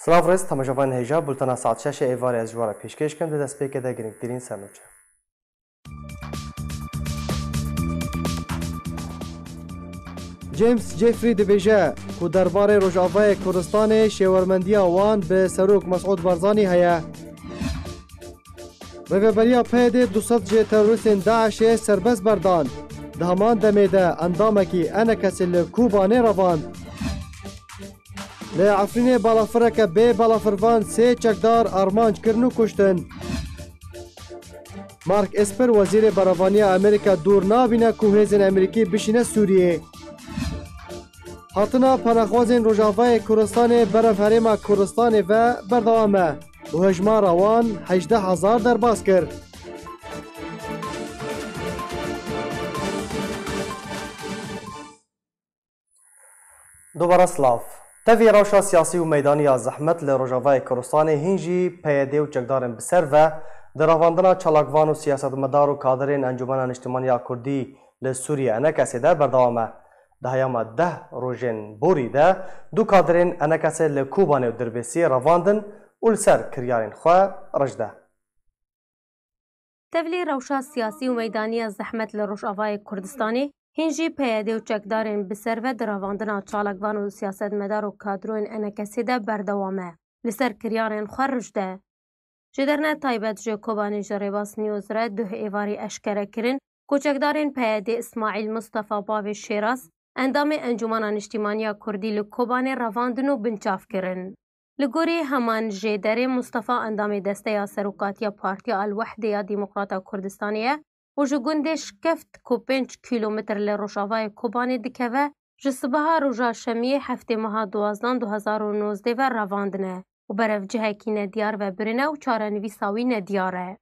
سلاف رست تماشاوان هیجا بولتنا ساعت 6 ایوار از جوار پیشکش کن دست پیک ده گرینگترین سرنوچه. جیمز جیفری دبیجه که درباره روجاوای کردستان شیورمندی وان به سروک مسعود بارزانی هیا. رهبری پیاده 200 جه تروریستین داعش سربست بردان. دهمان دمیده اندامکی انکسی کوبانه رواند. لعفرین بالافرک به بالافروان سه چکدار آرمانج کرنو کشتن. مارک اسپر وزیر براوانی امریکا دور نابینه که هیزن امریکی بشینه سوریه. هاتنا پناهخوازین روجاوای کردستان برف حریم کردستان و بردوامه و هجما روان 18,000 درباز کرد. دوباره سلاف تفی روشا سیاسی و میدانی زحمت لروجاوای کردستان هنجی پیاده و چکدارن بسر و دراواندنا چالاکوان و سیاستمدار و کادرین انجمن اجتماعی کردی لسوریه انکسی ده بردوامه. دهیام 10 روژن بوری ده دو کادرین انکسی لکوبان و دربیسی رواندن و لسر کریارین خواه رجده. تفلی روشا سیاسی و میدانی زحمت لروجاوای کردستانی هنجی پیاده و چکدارین بسر و دراواندنا چالاکوان و سیاستمدار و کادرین انکسی ده بردوامه. لسر کریارین خواه رجده. جدرنه تایبت جو کوبانی جریباس نیوز را ده ایواری اشکره کرن کوچکدارین پیاده اسماعیل مصطفی باوی شیراز اندام انجمن اجتماعی کردی لکوبان رواندن و بنچاف کرن. لگوری همان جدر مصطفی اندام دسته سروکاتی پارتی الوحده یا دموکراتا کردستانیه و جگندش کفت کو 5 کیلومتر لروشاوای کوبان دکوه جسبها روژا شمیه هفته ماه 2019 و رواندنه و برف جهکی ندیار و برنه و چارنوی ساوی ندیاره.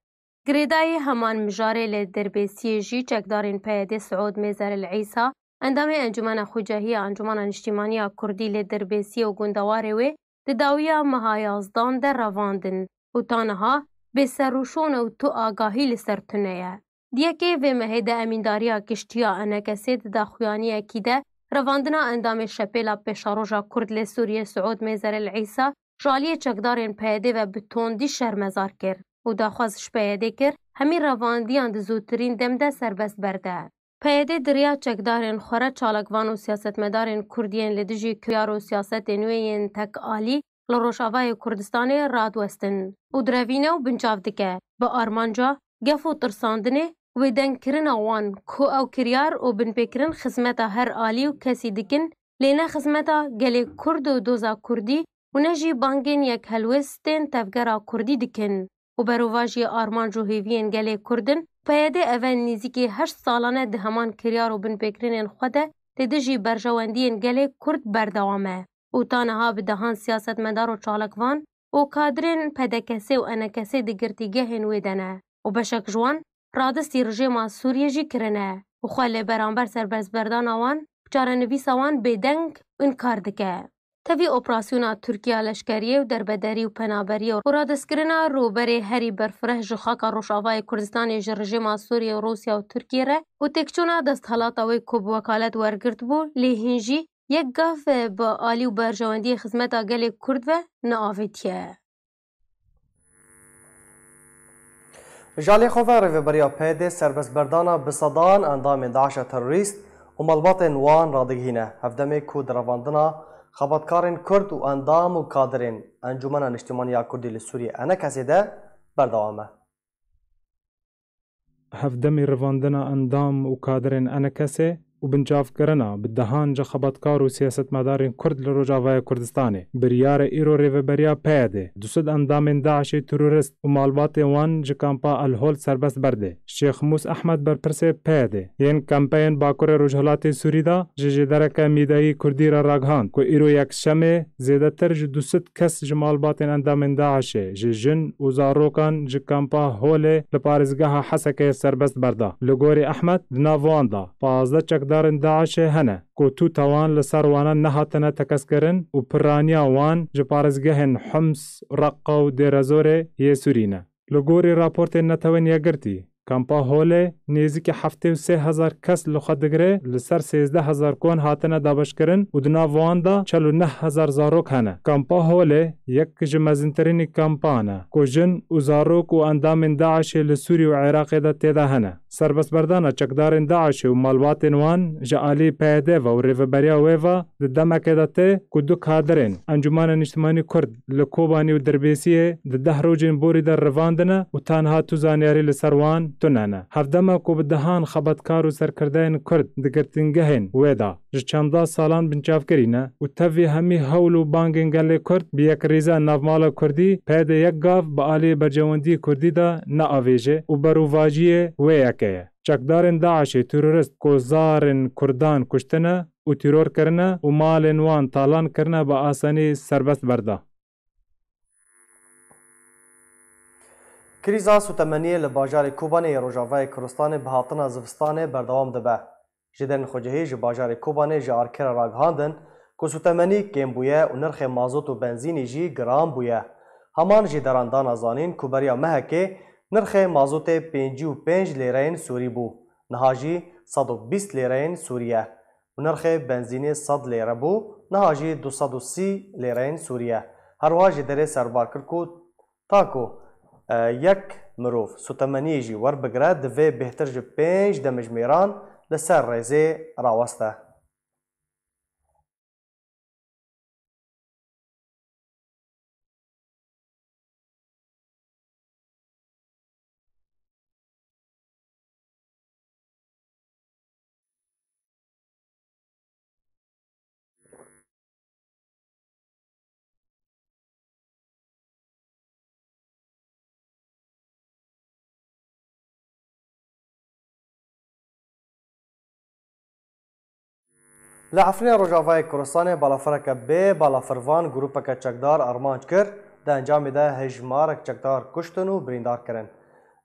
گریدای همان مجاره لدربیسی جی چکدارین پیاده سعود میزر العیسا اندام انجمن خوجهی انجمن اجتماعی کردی لدربیسی و گندواره و دداویا مهایازدان در رواندن و تانها به سروشون و تو آگاهی لسرتنه. دیگه و مهد امینداریا کشتیا انکسی داخویانی اکیده رواندنا اندام شپیلا پشاروژا کرد لسوریه سعود میزر العیسا جالی چکدارین پیاده و بتوندی شرمزار کرد و داخوازش پیاده کرد همین رواندیان دزودترین دمده سربست برده. پیاده دریا چکدارین خوره چالاکوان و سیاستمدارین کردین لدجی کیار و سیاست نوین تک آلی لروشاوای کردستانی رادوستن و دروینه و بنچاف دکه با آرمانجا گف و ترساندنه و دنکرن وان کو او کریار و بنپکرن خدمتا هر آلی و کسی دکن لینا خدمتا گلی کرد و دوزا کردی و نجی بانگین یک هلوستین تفگرا کردی دکن و برواجی آرمان جوهیوین گلی کردن پیاده اول نیزیکی 8 سالانه ده همان کریار و بنپکرین خوده تدجی برجواندین گلی کرد بردوامه و تانها بدهان سیاست مدار و چالکوان و کادرین پدکسی و انکسی دگرتیگه هنویدنه و بشک جوان رادستی رژیم سوریه جی کرنه و خواله برانبر سربست بردان آوان بچارنویس آوان بدنگ انکار دکه. تفی اپراسیونا ترکیه لشکریه و دربدری و پنابریه و رادسکرنا روبری هری برفره جخاکا روشاوای کردستان رژیم سوریه و روسیه و ترکیه ره و تکچونا دست حالاتا وی کب وکالت ورگرد بو لیهنجی یک گاف با آلی و برجواندی خدمت آگل کرد و نآویتیه. جالی خواه رهبری پیاده سربست بردانا بصدان اندام داعش تروریست و ملبات وان رادگهینه هفدمی کود رواندنا خباتکارین کرد و اندام و کادرین انجمن اجتماعی کردی لسوریه انکسی ده بردوامه. هفدمی رواندنا اندام و کادرین انکسی و بنجاف کرنا بدهان جا خباتکار و سیاست مدارین کرد لروجاوای کردستانی بریار ایرو ریوبریا پیاده 200 اندام داعش تروریست و مالبات وان جا کامپا الهول سربست برده شیخ موس احمد برپرس پیاده ین کمپین باکور روجهلات سوری دا جه درک میدایی کردی را راگهان که ایرو یک شمه زیده تر جه 200 کس جا مالبات اندام داعش جه جن و زاروکان جا کامپا هول لپارزگاه حسک سربست برده لگوری احمد دناوان دا 15 چکدارن داعش هنه کو تو توان لسر وانا نهاتنا تکس کرن و پرانیا وان جپارزگهن حمص رقا و دیرزوره یه سورینه. لگوری راپورت نتوان یگرتی کامپا هوله نزدیک 73,000 کس لخوا دگره لسر 13,000 کون هاتنه دابشکرن و دناوان دا 49,000 زاروک هنه. کامپا هوله یک جمزنترین کامپانه که جن و زاروک و اندام داعش لسوری و عراق دا تیده هنه. سربس بردانه چکدار داعش و مالوات وان جعالی پیده و ریوبریا ویوا دمک دا تی که دو کادرین انجمان اجتماعی کرد لکوبانی و دربیسیه ده روجین بوری در رواندنه و تنها تو زانیاری لسروان تنانه. هفدما کو بدهان خبتکار و سرکردین کرد دگرتنگهین ویدا جچاندا سالان بنچاف کرینه و تفی همی هول و بانگنگل کرد بیک ریزا نافمال کردی پیده یک گاف با آلی برجواندی کردی دا ناویجه و برواجیه ویکه. چکدارن داعش تروریست کو زارن کردان کشتنه و ترور کرنه و مال وان تالان کرنه با آسانی سربست برده. کریزا سوتمنیه لباجار کوبانه روجاوای کردستان به هاتنا زوستانه بردوام دبه. جدن خوجهی جباجار کوبانه جار کرا راگهاندن که سوتمنی کم بویه و نرخ مازوت و بنزینی جی گرام بویه. همان جدران دانا زانین که بریا مهکه نرخ مازوت 55 لیرین سوری بو. نهاجی 120 لیرین سوریه. و نرخ بنزینی 100 لیره بو. نهاجی 230 لیرین سوریه. هر واجه دره سربار کرکو تاکو یک مروف سوتمنی جی ور بگره دوی بهتر جه 5 دمجمیران لسر ریزه راوسته. لعفرین روجاوای کردستان بالافرک به بالافروان گروپک چکدار ارمانج کرد ده انجام ده هجمارک چکدار کشتن و بریندار کرن.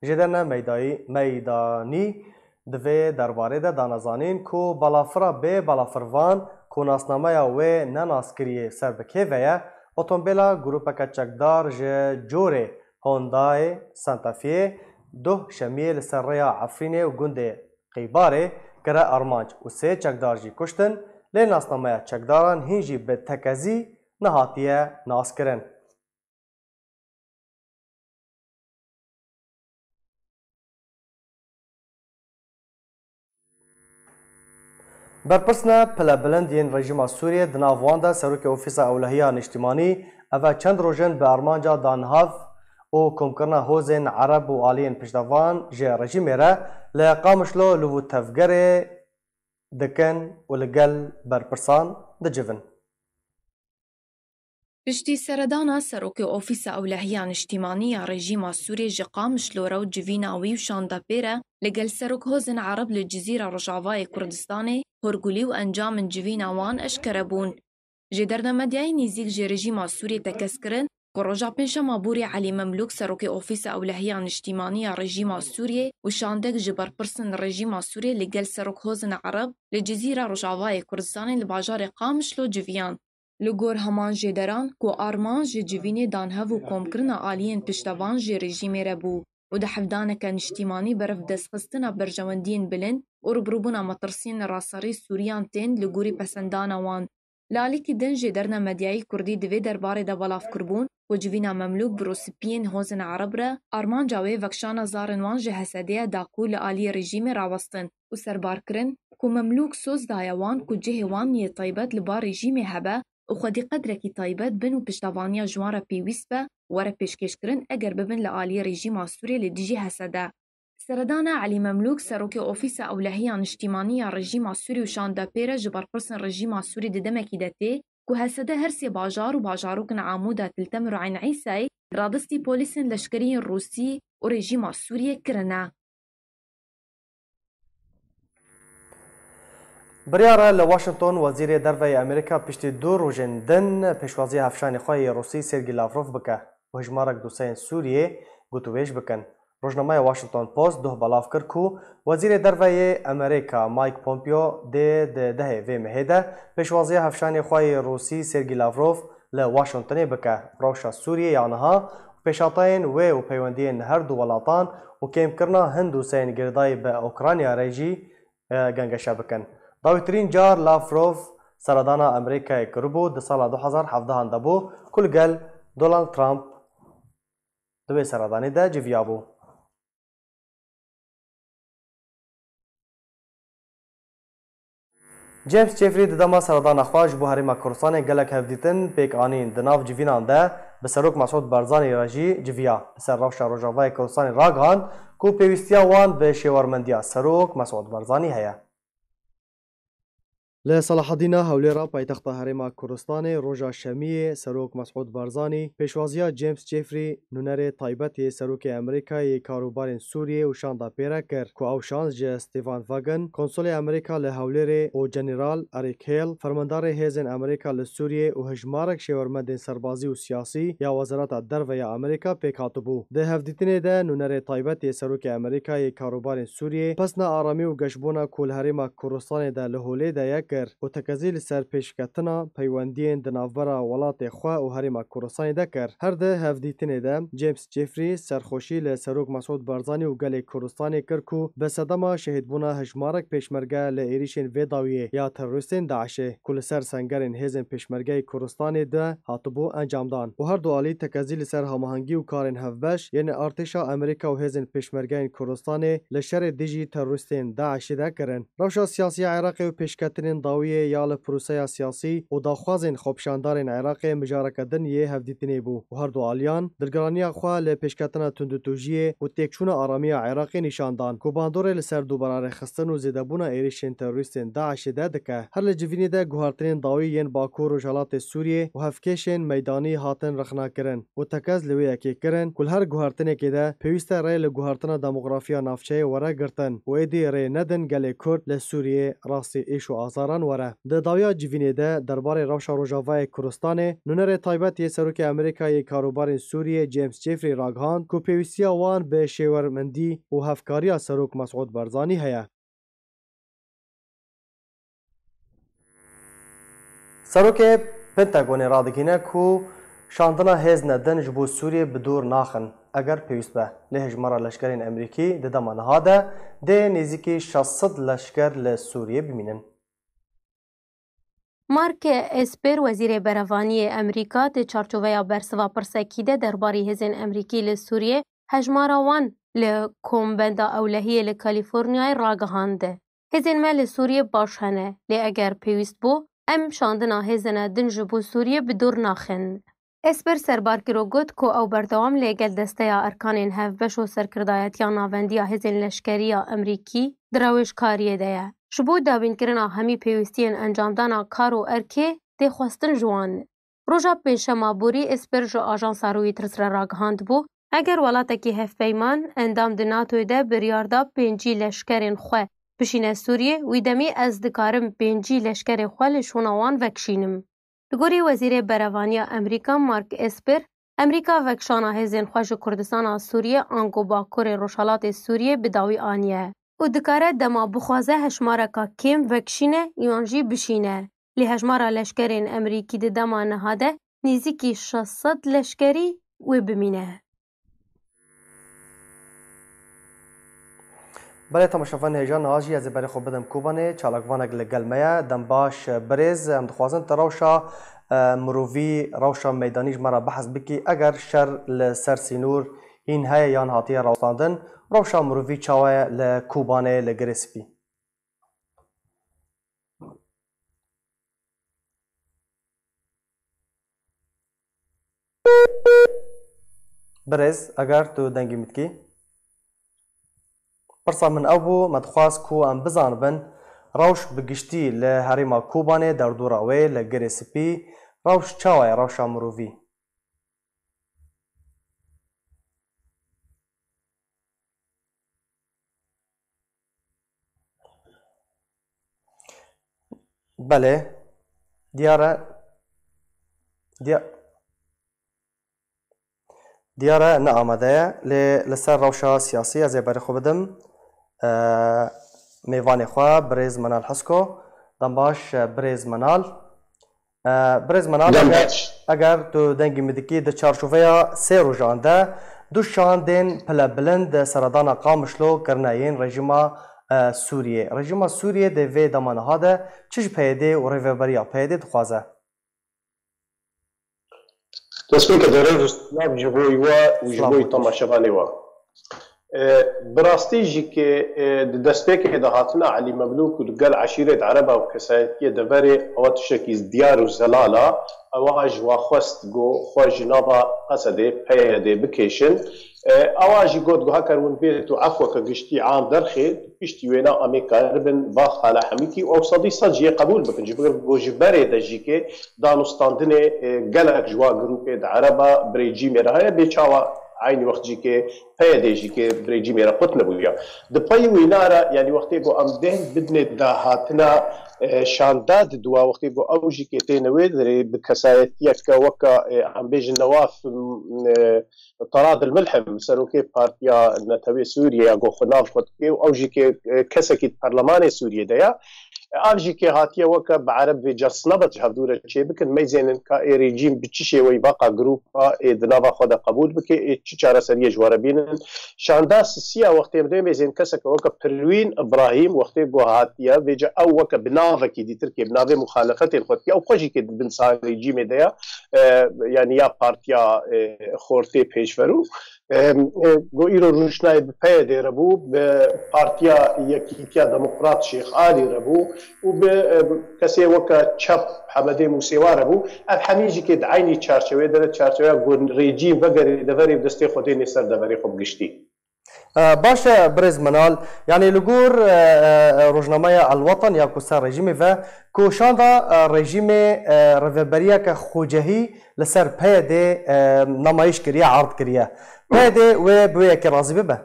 جدن میدانی دوی درباره ده دانزانین که بالافرا به بالافروان که ناسنامه و نناسکری سر بکه ویه اتومبیلا گروپک چکدار جوره هوندای سانتافیه دو شمیل سر ریا عفرین و گنده قیباره کره ارمانج و سه چکدار جی کشتن لی ناسنامه چکداران هنجی به تکزی نهاتیه ناس کرن. برپرسنا پلا بلندین رژیم سوریه دناواندا سروک اوفیس اولهیان اجتماعی اوه چند روژن به ارمانجا دانهاف و کمکرنا حوزن عرب و آلین پشتوان جه رژیم را لقامشلو لو تفگر دکن و لگل برپرسان دجون. پشتی سردانا سروک اوفیس اولهیان اجتماعی رژیم سوریه جقام شلورا و جویناوی و شاندا پیره لگل سروک حوزن عرب لجزیره رجاوای کردستان هرگولی و انجام جویناوان اشکربون. جدرنا مدیای نزیک جه رژیم سوریه تکسکرن که رجا پنشما بوری علی مملوک سروک اوفیس اولهیان اجتماعی رژیم سوریه و شاندک جبر پرسن رژیم سوریه لگل سروک حوزن عرب لجزیره رجاوای کردستان لباجار قامشلو جویان. لگور همان جدران کو آرمان جوینه دانهو و کمکرنا آلین پشتوان جه رژیم ربو و ده حفدانک اجتماعی برف دستخستنا برجواندین بلند و ربروبونا مطرسین راساری سوریان تین لگوری پسندانا وان. لالی که دن جدرنا مدیای کردی دوی درباره دا بلاف کربون و جوینا مملوک بروسپین حوزن عرب را آرمان جاوی وکشانا زارن وان جه حسدیه داکو لآلی رژیم راوستن و سربار کرن که مملوک سوز دایوان که جه وان نیه طیبت لبا رژیم هبه و خودی قدرکی طیبت بن و پشتوانیا جوان پیویست به وره پیشکش کرن اگر ببن لآلی رژیم سوریه لدیجی حسده. سردانا علی مملوک سروک اوفیس اولهیان اجتماعی رژیم سوری و شاندا پیره جبر پرسن رژیم سوری ددمکی دته که حسده هرسی باجار و باجاروکن عمودا تلتمر عین عیسای رادستی پولیسن لشکری روسی و رژیم سوریه کرنه. بریاره لواشنطن وزیر دروی امریکا پشتی دو روژن دن پیشوازی هفشانی خواهی روسی سرگی لاوروف بکه و هجمارک دوسین سوریه گوتویش بکن. روزنامه واشنطن پست ده بلاف کرد که وزیر دروی امریکا مایک پومپیو ده وی مهده پیشوازی هفشانی خواهی روسی سرگی لاوروف لواشنطن بکه روشا سوریه یانها پێشاتایên wê û peywendiyên her du welatan û kêmkirina Hind û sêngirîdayê bi Ukraynayê jî gengeşe bikin. Dawîtirîn car Lavrov seredana Amerîkayê kiribû di sala 2017 de bû ku li gel Donald Trump di wê seredanî de civiya bû. James Jeffrey di dema seredana xwe ji bo Herêma Kurdistanê gelek hevdîtin pêkanîn di nav civînan de bi Serok Mesûd Barzanî re jî civiya. Li ser rewşa Rojavayê Kurdistanê ragihan ku pêwîstiya wan bi şêwermendiya Serok Mesûd Barzanî heye. Li Salahedîna Hewlêra paytexta Herêma Kurdistanê roja şemiyê Serok Mesûd Barzanî pêşwaziya James Jeffrey nûnerê taybetê Serokê Amerîkayê karûbarên Sûriyê û şanda pêre kir ku ew şans ji Stephen Wagin, konsolê Amerîka li Hewlêrê û General Eric Hale, fermendarê hêzên Amerîka li Sûriyê û hejmarek şêwermendên serbazî û siyasî ya Wezareta Derve ya Amerîka pêk hatibû. Di hevdîtinê de nûnerê taybetê Serokê Amerîkayê karûbarên Sûriyê pesna aramî û geşbûna ku li Herêma Kurdistanê de li holê de yek kir û tekezî li ser pêşketina peywendiyên di navbera welatê xwe û Herêma Kurdistanê de kir. Her di hevdîtinê de James Jeffrey serxweşî li Serok Mesûd Barzanî û gelê Kurdistanê kir ku bi sedema şehîdbûna hejmarek pêşmerge li êrişên vê dawiyê ya terorîstên Daişê ku li ser sengerên hêzên pêşmergeyê Kurdistanê de hatibû encamdan û her du alî tekezî li ser hamahengî û karên hevbeş yên artêşa Amerîka û hêzên pêşmergeyên Kurdistanê li şerê dijî terorîstên Daişê de kirin. Rewşa siyasî ya Iraqê û pêşketinên dawiyê ya li proseya siyasî û daxwazên xwepşandarên Iraqê mijarekedin yê hevdîtinê bû û her du aliyan dilgeraniya xwe li pêşketina tundutûjiyê û têkçûna aramiya Iraqê nîşandan ku bandorê li ser duberarêxistin û zêdebûna êrişên terorîstên Daişê de dike. Her li civînê de guhartinên dawî yên Bakur û Jelatê Sûriyê û hevkêşên meydanî hatin rexnakirin û tekez li wê yekê kirin ku li her guhartinekê de pêwîst e rê li guhartina demografiya navçeyê were girtin û êdî rê nedin gelê Kurd li Sûriyê rastî êş û azaran were. Di dawiya civînê de derbarê rewşa Rojavayê Kurdistanê nûnerê taybetê Serokê Amerîkayê karûbarên Sûriyê James Jeffrey ragihan ku pêwîstiya wan bi şêwermendî û hevkariya Serok Mesûd Barzanî heye. Serokê Pentagonê radikîne ku şandina hêz nedin ji bo Sûriyê bi dûr naxin eger pêwîst be. Lê hejmara leşkerên Amerîkî di dema niha de dê nêzîkî 600 leşker li Sûriyê bimînin. Mark Esper wezîrê berevaniyê Amerîka tê çarçoveya bersiva pirsekî de derbarê hêzên Amerîkî li Sûriyê hejmara wan li Kombenda Ewlehiyê li Kalîforniyayê ragihand. Hêzên me li Sûriyê baş hene lê eger pêwîst bû em şandina hêzên din ji bo Sûriyê bi dûr naxin. Esper serbarkiro got ku ew berdewam lêgel desteya erkanên hevbeş û serkirdayetiya navendiya hêzên leşkeriya Amerîkî di rewêjkariyê de ye. Ji bo dawînkirina hemî pêwîstiyên encamdana kar û erkê tê xwestin ji wan. Roja pênşema borî Esper ji ajansa Reuters re ragihand bû eger welatekî hevpeyman endam di NATOyê de biryarda pêncî leşkerên xwe bişîne Sûriyê wî demê ez dikarim pêncî leşkerê xwe li şûna wan vekişînim. Li gorî Wezîrê Berevaniya Amerîka Mark Esper, Amerîka vekişana hêzên xwe ji Kurdistana Sûriyê ango Bakurê Rojhilatê Sûriyê bi dawî aniye û dikare dema bixwaze hejmareka kêm vekişîne yan jî bişîne. Lê hejmara leşkerên Amerîkî di dema niha de nêzîkî 600 leşkerî wê bimîne. Belê temaşevan hêjan niha jî ez ê berê xwe bidim Kobanê çalakvanek li gel me ye dem baş birêz em dixwazin te rewşa mirovî rewşa meydanî ji me re behs bikî eger şer li ser Sînûr hîn heye yan hatiye rawestandin rewşa mirovî çawa ye li Kobanê li girê spî. Birêz eger tu dengî min dikî Pirsa min ew bû me dixwast ku em bizanibin rewş bi giştî li Herêma Kobanê derdora wê li girê spî rewş çawa ye rewşa mirovî. Belê diyare ne amade ye lê li ser rewşa siyasî ez ê berê xwe bidim mêvanê xwe birêz Menal Hesko dem baş birêz Menal برز منال اگر تو دنگی مدکی د چارچوبه سه روزان ده دو شاندن پلا بلند سردان قامشلو کرناین رژیم سوریه رژیم سوریه د وی دمانه ده چش پیده و ریوبریا پیده دخوازه تصمیم که داره رستناب جبوی و جبوی تماشاوانی و براستی جی که دسته که دهاتنا علی مملوک و لقل عشیره عربه و کسایتی دوری اوات شکیز دیار و زلالا اواج و خواست گو خواه جنابا قصده پیاده بکیشن اواجی گود گوها کرون بیت و عفو که گشتی عام درخی پشتی وینا امریکا ربن با خاله حمیکی و صدی صدجی قبول بکن جی بگر گو جبره دا جی که دانستاندن گلک جوا گروپ دا عربه بریجی میره بیچاوا عین وقت جی که پیاده جی که بریجی میره قط نبویا دپای وینارا یعنی وقتی گو امدهن بدن دهاتنا شانداد دوا وقتی گو اوجی که تینوی داری بکسایتیک وکا ام بیج نواف طراد الملحم سروكي بارتيا نتوي سوريا گو خناف خدكي اوجي كي كسكي برلمان سوريا ديا اوجي كي هاتيه وك بعرب جسنبت هدوره شي بكن ميزين كا ريجيم بتشي وي باقا جروب ادنابا خد قبول بكي تشاره سريه جواربين شانداس سيا وقت مدام ميزين كسك وك بروين ابراهيم وقت گو هاتيه بيجا او وك بنافكي دي تركي بنافي مخالفه الخدكي او خوجي كي بنسان ريجيم ديا يعني يا بارتيا خورتي پیشورو گو ایرو روشنای بپیده ربو به پارتیا یکیتیا دموکرات شیخ آلی ربو و به کسی وکا چپ حمده موسیوا ربو اف حمیجی که دعینی چارچوه داره چارچوه گون ریجیم وگری دوری بدسته خودینی سر دوری خوب گشتی باشه برز منال يعني لجور روجنامه الوطن يا كوسا رژیم و کوشاندا رژیم رفبریا که خوجهی لسر پیده نمایش کریه عرض کریه پیده و بویا که راضی ببه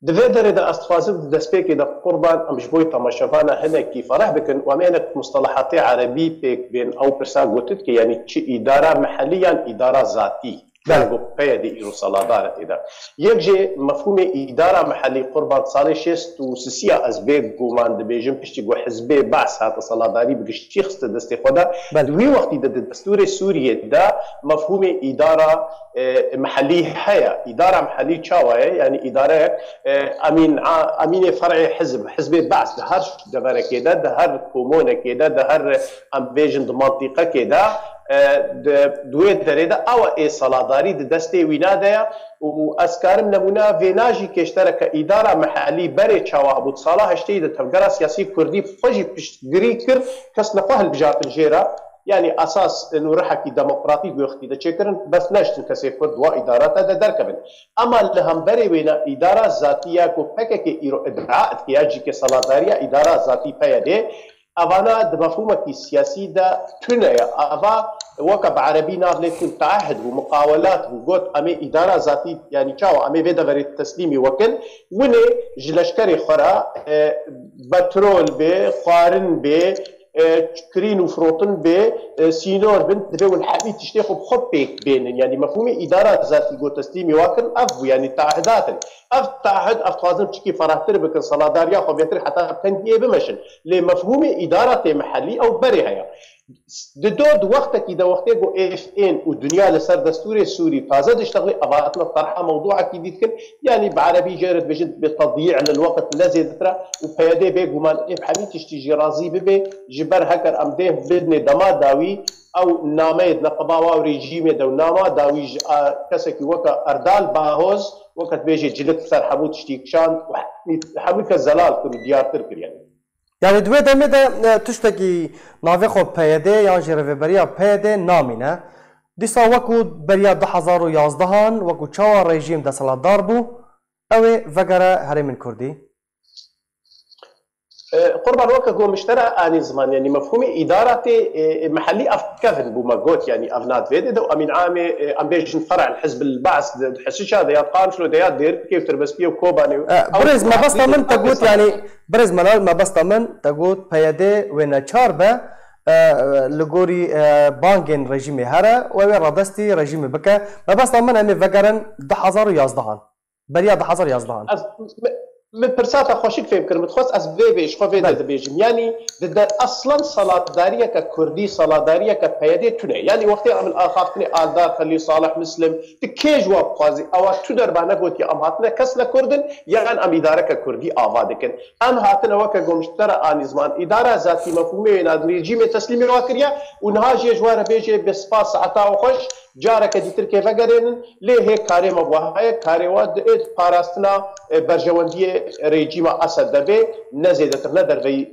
دفع داره دا استفازم دسبيك دا قربان امش بوي تماشافانا هنا كي فرح بكن وامانك مصطلحات عربي بيك بين او برسا قلتك يعني تشي اداره محليا اداره ذاتي بلغو پیدی ایرو سالادارت ایده یک جه مفهوم اداره محلی قربان سال 66 از به گومان دبیجم پشتی گو حزب بعث هات سالاداری بگشتی خست دست خدا دوی وقتی د دستور سوریه دا مفهوم اداره محلی حیا اداره محلی چاوه یعنی اداره امین فرع حزب بعث ده هر دبره کده ده هر کومونه کده ده هر امبیجن د منطقه کده دوی دريده او اي صلاداري د دستي ويناده و اسكارم نمونه فيناجي كشترك اداره محلي بري چاوه بود صلاح اشتي د تفجر سياسي كردي فجي غريكر كس نفهل بجات جيرا يعني اساس انه رحكي ديمقراطي بيختي ده تشكرن بس نشت كسي كرد و ادارات ده دركبن اما لهم بري وينا اداره ذاتيه كو فكك ايرو ادعاء ياجي كصلاداريه اداره ذاتي بيده أفانا دمفهومك السياسي دا تنيا أفا وكا بعربي نار لكن تعهد ومقاولات وقوت أمي إدارة ذاتي يعني كاو أمي بيدا غير التسليمي وكل وني جلشكري خرا بترول بي خوارن بي كرين وفروتن بي سينور بنت دبي والحبي تشتيخوا بخب بيك بين يعني مفهوم إدارة ذاتي قوت تسليمي وكل أف يعني تعهدات اف تعهد اف خوازم تشكي فراتر بكن صلادار يا خو بيتر حتى تنتيه بمشن لمفهوم اداره محلي او بري هيا دود وقتك اذا وقتك اف ان والدنيا لسر دستور سوري تازه تشتغلي اباتنا طرحه موضوعك جديد يعني بعربي جارت بجد بتضييع للوقت الذي ذكره وبيدي بيقومان اف حميد تشتي رازي ببي جبر هكر امده بدني دما داوي او نامه نقباوا وريجيم دو نامه داوي كسكي وكا اردال باهوز وقت بيجي جلد سر حبوت شتيكشان حبوت الزلال كل ديار تركر يعني دوی دمه ده تشتكي ناوی خو پیده یا جرو بریا پیده نامینه دیسا وکو بریا 2011 وکو چاوا رژیم ده سالادار بو اوه وگره هرمین کردی قربان وكا جو مشترى اني زمان يعني مفهوم اداره محلي افكافن بوماغوت يعني افناد فيدي دو امين عامي ام بيجن فرع الحزب البعث حسيش هذا يا قانشلو ديات دير كيف تربس بيه وكوباني برز ما بس من تقول يعني برز منال ما بس من تقول بيده وين چاربه لغوري بانجن رژیم هره و رادستی رژیم بکه ما بس من امي وگرن 2011 بریا 2011 من برساتا خوشك فهم كلمة خاص از بيش خوفي دبيجم يعني اصلا صلاة دارية ككردي صلاة دارية كبيادة تونه يعني وقت عمل اخافتني آلدار خلي صالح مسلم تكيج وابقازي او تدر بانا قلت يا ام هاتنا كسنا كردن يعني ام ادارة ككردي آوادكن ام هاتنا وكا قمشترى آنزمان ادارة ذاتي مفهومي نادر رجيم تسليمي واكريا ونهاجي جوار بيجي بسپاس عطا وخوش جارك دي تركي فقرين ليه هيك كاري مبوهاي كاري واد باراستنا برجواندية ريجيم أسد دبي نزيدتر ندر في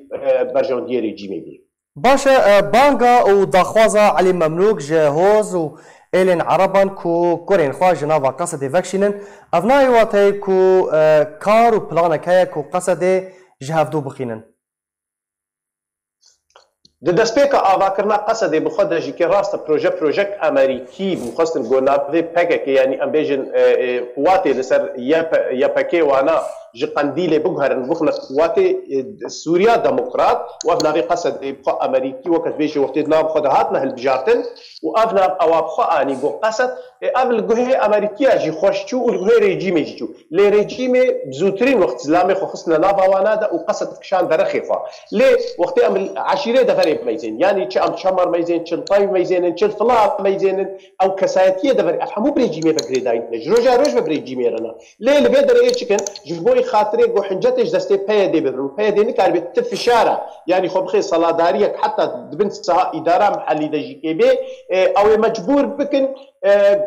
برجواندية ريجيمي بي باشا بانغا و داخوازا علي مملوك جهوز و إلين عربان كو كورين خواج جنابا قصد فاكشينن أفناي واتي كو كار و بلانك هيا كو قصد جهافدو بخينن دەستپێکە ئاواکردنا قەسەدێ بخۆ دەژیکە ڕاستە پرۆژەک ئەمریکی بخواستن گۆناپێ پەکێک ینی ئەم بێژن قواتێ لەسەر یەپەکێ وانە ji qendîlê biguherin bixne qwatê Sûriya Demokrat û ev navê qesedê bixwe Amerîkî wekî bêjî wextê nav xwe de hatine hilbijartin û ev nav ewa bixwe anî got qesed ev li guhê Amerîkiya jî xweş çû û li guhê rejîmê jî çû lê rejîmê zûtirîn wext zilamê xwe xistine nava wana de û qesed kişan derexê xwe lê wextê em eşîrê deverê bimeyzên yanî çi em çemar meyzên çil tay meyzênin çil fila meyzênin ew kesayetiyê deverê ev hemû rejîmê vegrê dayîn ji roja roj ve rejîmê rena lê li vê dereyê çikin ji bo خاطري جو حنجتش دستي بيدي بدرو بيدي نكار بتفشاره يعني خو بخي صلاداريك حتى بنت ساعه اداره محلي دجي كيبي او مجبور بكن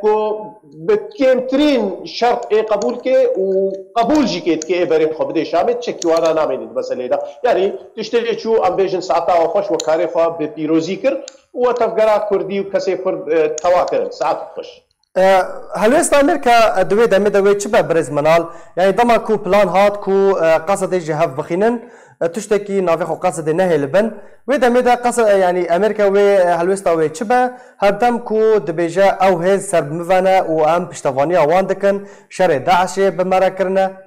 جو بكيمترين شرط اي قبول كي وقبول جي كيت كي بري خو بدي شامت تشكي وانا نامين المساله ده يعني تشتري شو امبيجن ساعه وخش وكاري خو ببيروزي كر وتفقرا كردي وكسي كرد تواكر ساعات خوش هلوست امریکا دوی دمی دوی چه برز منال یعنی دما کو پلان هات کو قصد جهاف بخینن تشتکی نافع خو قصد نه لبن و دمی دا قصد یعنی امریکا و هلوست و چه هر دم کو دبیجا او هز سرب مفنا و ام پشتوانی اوان دکن شر داعش بمرا کرنه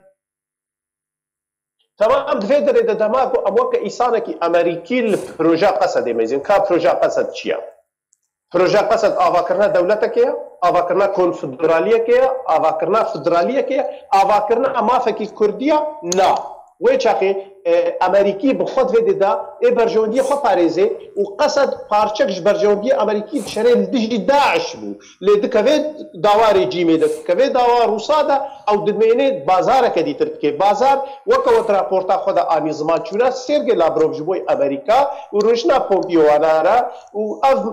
تمام دفيدر اذا دماغو اموك ايسانكي امريكي البروجا قصد ميزين كا بروجا قصد چيا پروژه قصد آواکرنا دولت که آواکرنا کنفدرالیه که آواکرنا فدرالیه که آواکرنا امافکی کردیا نه و چاقی امریکی بخود ویده دا ای برجوندی خود پاریزه و قصد پارچکش برجوندی امریکی شرای لدجی داعش بو لیده که داوا رژیمه ده که داوا روسا ده او دمینه بازار کدی ترد که بازار وکا وط راپورتا خود آنی زمان چونه سرگی لابروف جبوی امریکا و روشنا پومپیو آنارا و اف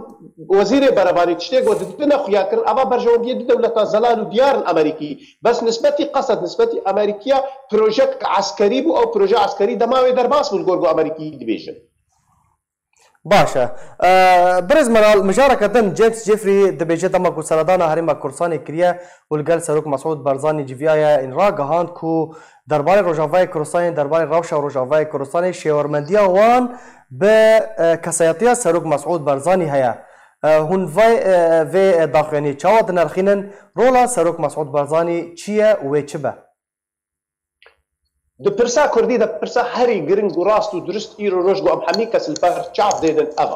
وزیر برابری تشتی گو ددنا خویا کرن اما برجوندی دولتا زلال و دیار امریکی بس نسبتی قصد نسبتی امریکیا پروژه عسکری بو او پروژه عسکری دماوی در باس بول گورگو امریکی دیویژن باشا برز منال مشاركة جيمس جيفري دبيجي دمك وسردانا هريما كورساني كريا والقال سروك مسعود برزاني جيفيايا ان راغا هاند كو درباري روجافاي كورساني درباري روشا روجافاي كورساني شيورمنديا وان بكسياتيا سروك مسعود برزاني هيا هون في داخلاني تشاود نرخينن رولا سروك مسعود برزاني تشيا ويتشبه دپرسا کردی دپرسا هری گرنگ و راست و درست ایرو روش گو ام همی کس الفر چاف دیدن اوا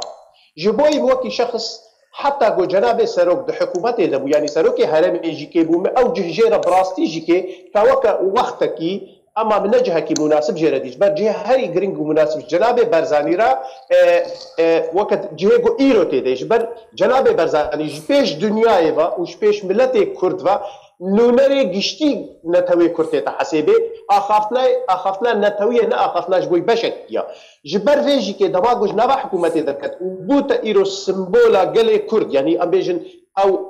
جبوی موکی شخص حتی گو جناب سروک ده حکومت دبو یعنی سروک هرم ایجی که بوم او جهجیر براستی جی که تاوکا وقتا کی اما من نجهه کی مناسب جیره دیج بر جه هری گرنگ و مناسب جناب برزانی را وقت جه گو ایرو تیدیش بر جناب برزانی جی پیش دنیای و وش پیش ملت کرد و نونري گشتي نتوي كرتي تحسبي اخافتنا نتوي نا اخافتنا جبوي بشكيا جبر فيجي كي دماغوج نبا حكومتي دركت وبوتا ايرو سمبولا قالي كرد يعني امبيجن او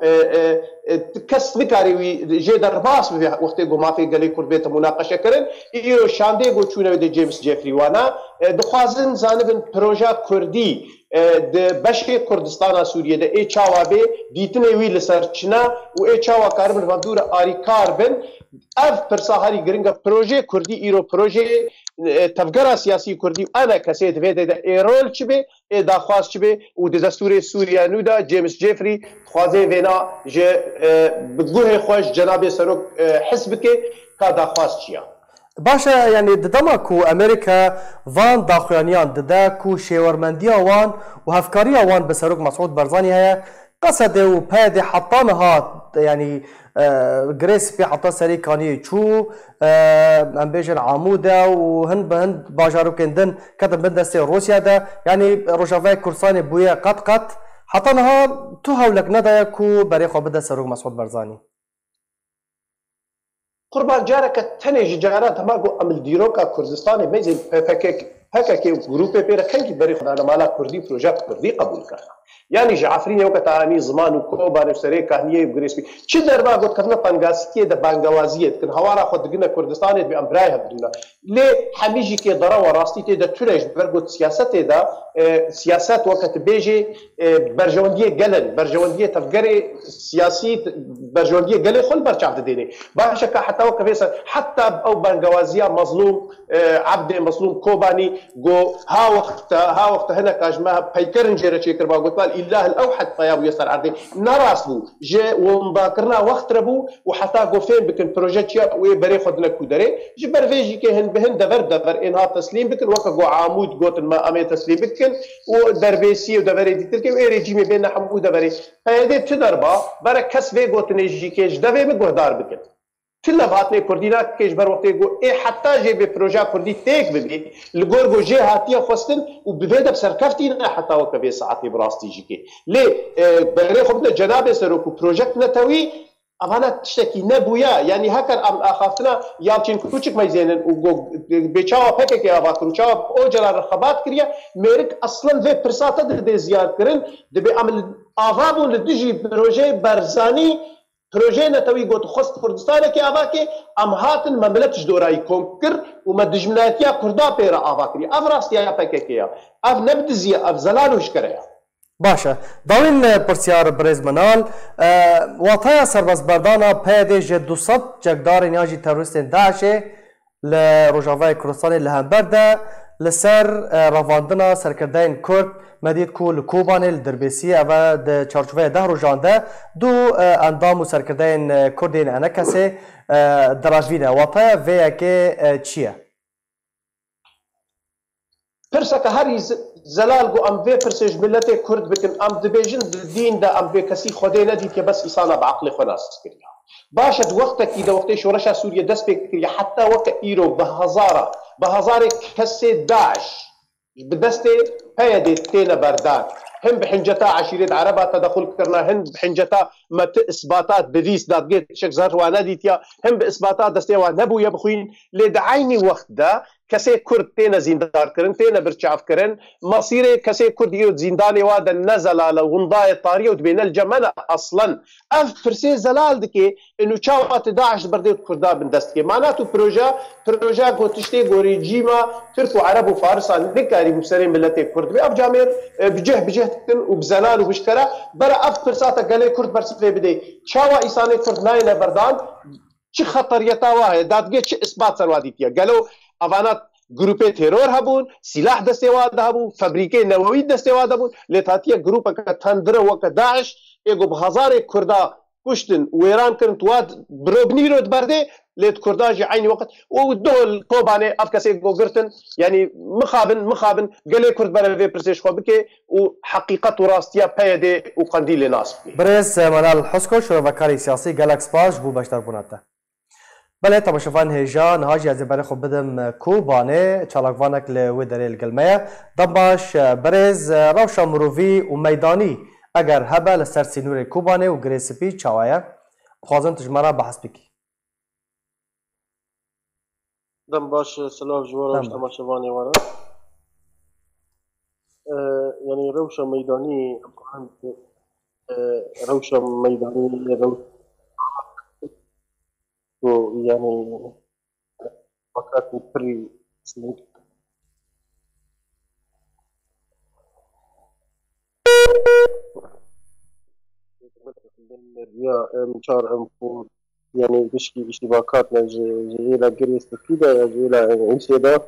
كس نكاري جي درباس وقت جو ما في قالي كرد بيت مناقشه كرن ايرو شاندي جو تشونه دي جيمس جيفري وانا دخوازن زانبن بروجا كردي د بشی کردستان سوریه د ای چاوا به دیتنه وی لسرچنا و ای چاوا کاربن فدور آری کاربن اف پرساهاری گرینگ پروژه کردی ایرو پروژه تفکر سیاسی کردی انا کسی دویده د ایرول چی به ای داخواست چی به و د دستور سوریه نو دا جیمس جیفری خوازه وینا ج بگوه خوش جناب سروک حزب که کا داخواست چیا باشا يعني ددما كو امريكا فان داخلانيان ددا كو شيورمنديا وان وهفكاريا وان بسروك مسعود برزاني هيا قصد و بادي حطانها يعني جريس بي حتى سري كاني تشو ام بيجن عموده وهن بهند باجارو كندن كتب بندستي روسيا ده يعني روجافاي كورساني بويا قط حتى نها تو هولك ندايا كو بري خو بدا سروق مسعود برزاني قربان جارك تني جارات ما جو عمل ديروكا كردستان ميزي هكاكي جروب بيرا كان بري خدانا مالا كردي بروجيكت كردي قبول كان يعني جعفرين يوكا تاني زمان وكوبا نفسري كهنيه وغريسبي چه دربا قلت كفنا بانغاسكي ده بانغوازيه كن هوارا خد دغنا كردستان بي امبراي هبدنا لي حميجي كي ضرا وراستي تي ده تورج برغوت سياست ده سياسات وقت بيجي برجونديه قلن برجونديه تفكري سياسي برجونديه قلن خل برشاف ديني باشا حتى وقت حتى او بانغوازيه مظلوم عبد مظلوم كوباني جو ها وقت هنا كاجما بيكرن جيرا شيكر با قلت الاله الاوحد طياب يسر عرضي نراسبو جي ومباكرنا وقت ربو وحتى جو فين بكن بروجيكت وي بري خدنا كودري جبر فيجي كهن بهن دبر انها تسليم بكن وقت جو عامود قوت ما امي تسليم بكن ودربيسي ودبري دي تركي اي ريجيمي بين حمود دبري هذه تدربا برك كسبي قوت نيجي كيج دبي بقدار بكن كل باتني كردينا كيش بر وقت يقول اي حتى جي ببروجا كردي تيك بدي الجورجو جي هاتيه خستن وبفيدا بسركفتينا حتى وقت بي ساعتي براستي جيكي ليه بغير خبنا جناب سروكو بروجكت نتوي امانه تشتكي نبويا يعني هكر اخافتنا يالچين كوچك مايزين و بيچاوا پكه كي ابا كروچا او جلا رخبات كريا ميرك اصلا في برساته دي زيار كرن دبي عمل افابو لدجي بروجي برزاني پروژه نتوی گوت خست کردستان که آوا که ام هاتن مملکت دورای کنکر و مدجمناتیا کردا پیرا آوا کری افراستیا پککیا اف نبدزی اف زلالوش کریا باشه داوین پرسیار برز منال واتایا سرباز بردانا پیده جه 200 جگدار نیاجی تروریستین داعشه لروجاوای کردستان لهمبرده لسر رواندنا سرکردین کرد مدید کو لکوبان الدربیسی و د چارچوبه ده روزانده دو اندام و سرکردین کردین انکسه دراجوینه واتای وی که چیه؟ پرسه که هری زلال گو ام وی پرسش ملت کرد بکن ام دبیجن دین ده ام وی کسی خوده ندید که بس ایسانا بعقل خناس کریا باشد وقتك إذا وقت شورشة سوريا دست بكريا حتى وقت إيرو بهزارة كسي داعش بدست هيدي تينا بردان هم بحنجتا عشيرة عربة تدخل كرنا هم بحنجتا ما إثباتات بفيس دات جيت شك زار وانا ديتيا هم بإثباتات دستي ونبو يبخوين لدعيني وقت دا كسي كرد تينا زيندار كرن تينا برشاف كرن مصيري كسي كرد يود زينداني وادا نزل على غنضاء الطارية وتبين الجمل أصلا أف فرسي زلال دكي إنه شاوات داعش برديت كردا بندستكي معناته بروجا قوتشتي قوريجيما تركو عرب وفارس نكاري بسرين ملتي كرد بأف جامير بجه وبزلال وبشكرا برا أف فرساتا قالي كرد برسفلي بدي شاوا إيساني كرد ناينا بردان چه خطریتا واه دادگه چه اثبات سروادیتیا قالوا اوانات گروپ ترور هبون سلاح دستیواد هبون فابریکه نووی دستیواد هبون لتاتیا گروپ که تندره وک داعش ایگو بهزار کردا کشتن و ایران کرن تواد بروبنی رود برده لت كرداجي عيني وقت ودول طوبانه افكاسي غوغرتن يعني مخابن قال كرد بلا في برسيش خوبك وحقيقه وراستيا بايدي وقنديل ناس بريس منال حسكو شروكاري سياسي جالاكس باج بو باشتر بوناته بله تماشافان هجا نهاجي از برای خود بدم کوبانه چالاکوانک لودره الگلمه دباش برز روشا مروفی و میدانی اگر هبه لسر سینور کوبانه و گریسپی چاوایه خوازن تجمرا بحث بکی دم باش سلام جوارا تماشافانی وارا يعني روشا ميداني روشا ميداني يعني فقط بري سنين الرياء مشار انفور يعني بشكي اشتباكاتنا جيلا جريس كده جيلا انسيدا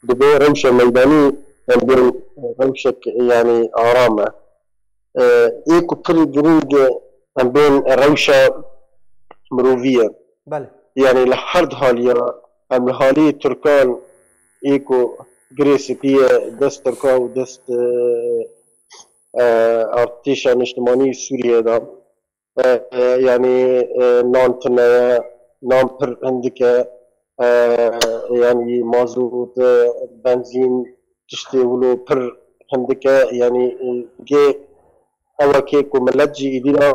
دبي روشة ميداني بين روشك يعني آرامة ايكو بري جريج بين روشة مروفية بله يعني لحرد حاليا ام حالي تركان ايكو جريسبية دست تركان ودست ارتشا اجتماعي سوريا دا يعني نان تنايا نان بر عندك يعني مازوت بنزين تشتي ولو بر عندك يعني جي أول كيك وملت جي إدينا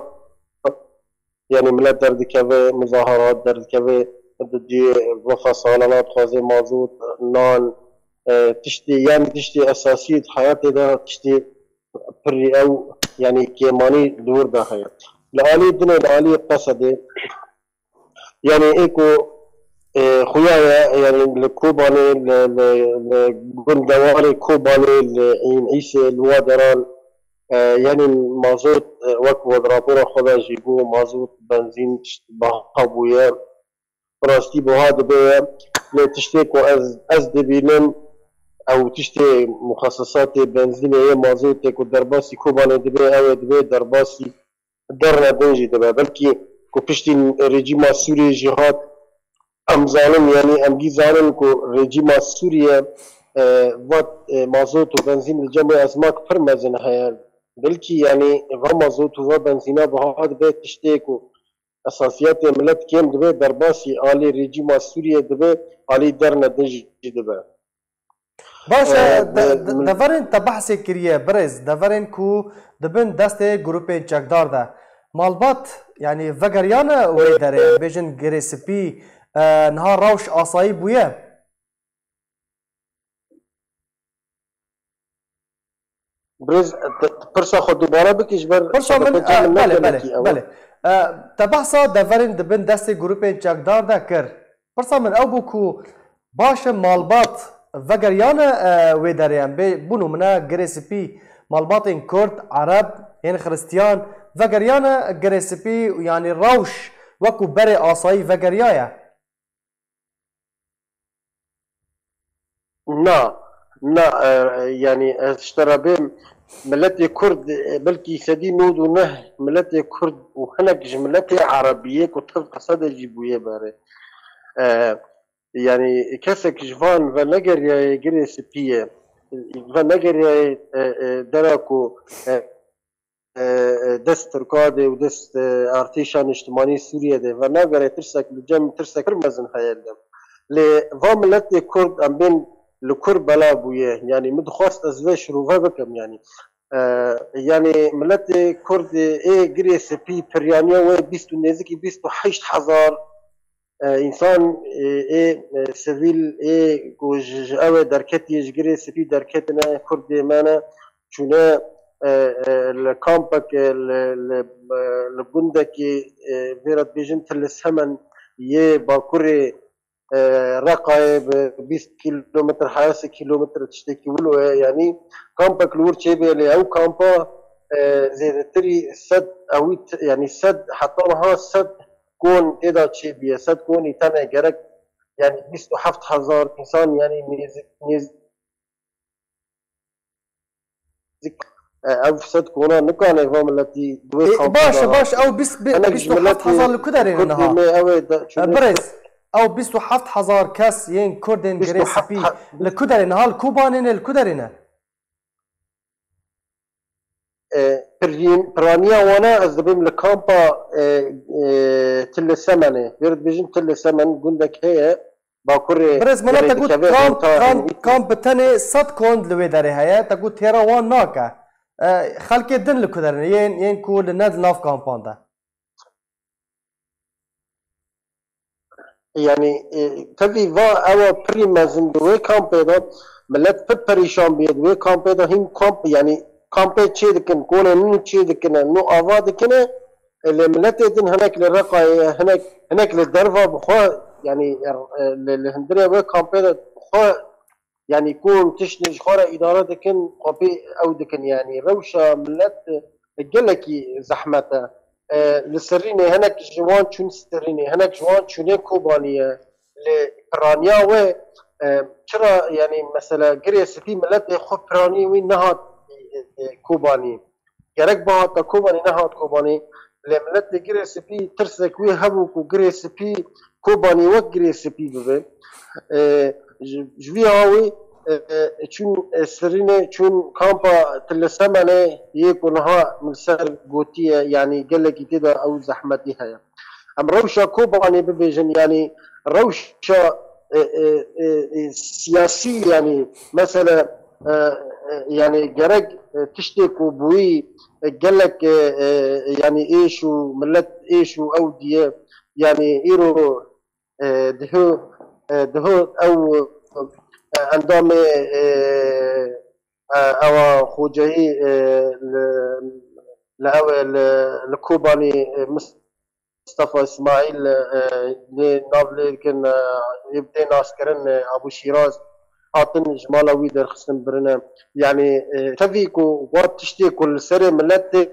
يعني ملت درد كذا مظاهرات درد كذا تجي وفصالات خوازي مازوت نان تشتي يعني تشتي أساسية حياتي ده تشتي بري أو يعني كيماني دور ده حياة لعالي الدنيا لعالي قصدي يعني إيكو خويا يعني الكوباني الجندواني كوباني عيسى الوادران يعني مازوت وقت ودرابورا خدا جيبو مازوت بنزين بقابويا راستي بوهاد بيا تشتيكو از دبينن او تشتي مخصصات بنزينية مازوت كو درباسي كوباني دبي او دبي درباسي درنا دنجي دبا بلكي كو بشتي ريجيما سوري جهاد ام ظالم يعني ام جي ظالم كو ريجيما سوريا وات مازوت وبنزين الجمع ازماك فرمزن هيا بلكي يعني مازوت وبنزينا بهاد بيت تشتيكو اساسيات ملت كيم دبي درباسي آلي ريجيما سوريا دبي آلي درنا دنجي دبا باشا دفرن تبحث كريه برز دفرن كو دبن دست جروب چکدار ده مالبات يعني وگریانا وی داره بیجن گریسپی نها روش آسایی بویه برز پرسا خود دوباره بکش بر پرسا من بله تبحثا دفرن دبن دست جروب چکدار ده کر پرسا من او بو باش مالبات وگریانا وی داره بونو منا گریسپی مالباتين كرد عرب يعني خريستيان وگریانا گریسپی يعني روش وكو بري آسایی وگریايا نا يعني اشترى بهم ملتي كرد بلكي سدي نود ونه ملتي كرد وهنك ملتي عربية كتب قصد جيبوية باري يعني كسك جفان ونجر يا جريسبيه ونجر يا دراكو دست تركادي ودست ارتيشان اجتماعي سوريا ده ونجر ترسك لجم ترسك رمزن خيالهم لفاملتي كرد ام بين لكربلاء بويه يعني مدخواست ازواج شروفه بكم يعني ملتي كرد اي جريسبي بريانيا وي بيستو نزكي بيستو حيشت حزار انسان اي سيفيل اي كوج او دركتي جري سبي دركتنا كرد مانا چونه الكامبك البندكي فيرات بيجن تلسمن يه باكوري رقايب 20 كيلومتر حياس كيلومتر تشتكي ولو يعني كامبك لور تشيبي او كامبا زي تري سد او يعني سد حتى لها سد كون إذا شيء بيسد كون يتنى جرك يعني 27,000 إنسان يعني ميز أو سد كونا نكان يفهم التي باش أو 27,000 لكدرين نها برز أو 27,000 كاس ين كردين جريسبي لكدرين هال كوبانين الكدرين برانيا وانا ازدبيم لكامبا تل سمنه يرد بيجن تل سمن قندك هي باكوري برز منا تقول كامب تاني صد كوند لوي داري هيا تقول تيرا وان ناكا خلق الدن لكدرن ين كول الناد ناف كامبان ده يعني تبي فا او بريمازن دوي كامب ده ملت بريشان بيد وي كامب ده هين كامب يعني كامبي تشيدكن كونه نو تشيدكن نو افادكن اللي ملتدن هناك للرقا هناك للدرفه بخو يعني الهندريا وي كامبي بخو يعني يكون تشنج خورا ادارتكن قبي او دكن يعني روشه ملت قالكي زحمته لسريني هناك جوان شون سريني هناك جوان شون كوبانيه لبرانيا و ترى يعني مثلا قريس في ملت خو براني وين نهات كوباني جرك بهات كوباني نهات كوباني لملت جريسبي ترسك وي هبوكو جريسبي كوباني وجريسبي ببه جوي هاوي چون سرینه چون کامپا تلسمانه یک اونها من سر گوتیه یعنی گلکی تیدا او زحمتی هیا ام روشا کوبانی ببیجن یعنی روشا سیاسی یعنی مثلا يعني جرج تشتك وبوي قالك يعني ايش وملت ايش واوديه يعني ايرو دهو او عندهم او خوجهي لكوباني مصطفى اسماعيل نابل كان يبدأ ناسكرن ابو شيراز هاتن جمالا وی در خصم برنه يعني تفيكو وات تشتيكو السري ملت